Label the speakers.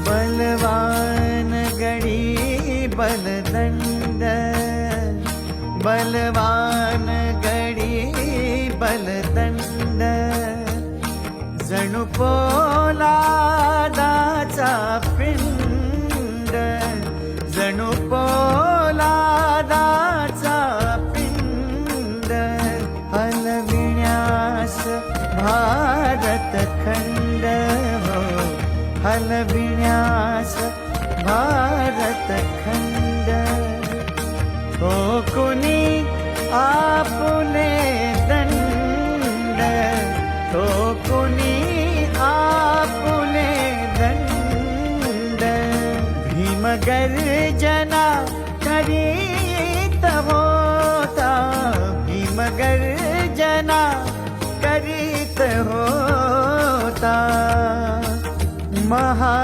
Speaker 1: बलवान गडी बलदंड, बलवान गडी बलदंड, जणू पोलादाचा पिंड, जणू पोलादाचा पिंड, हलविण्यास भारत खंड हो, हलविण्यास भारत खंड हो, कुणी आपुले दंड हो, कुणी आपुले दंड, भीम गर्जना करी